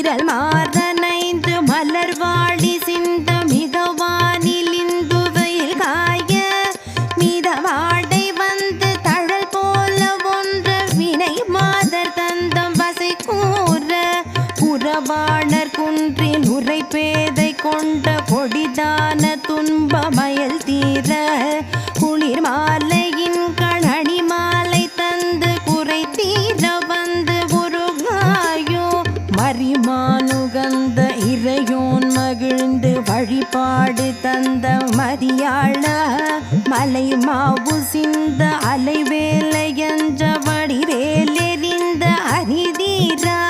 மீறல் மாதனைந்து மலர்வாடி சிந்த மிகவானில் இந்துவையில் காய மிதவாடை வந்து தழல் போல ஒன்ற வினை மாதர் தந்தம் வசை கூற புறவாணர் குன்றின் உரை பேதை கொண்ட கொடிதான துன்பமயல் தீர குளிர் மாலையின் கணனி மாலை தந்து குறை தீர வந்து உருகாயோ மரிமானுகந்த இறையோன் மகிழ்ந்து வழிபாடு தந்த மதியாள மலை மாவு சிந்த அலைவேலை என்ற வடிவேலெறிந்த அரிதீரா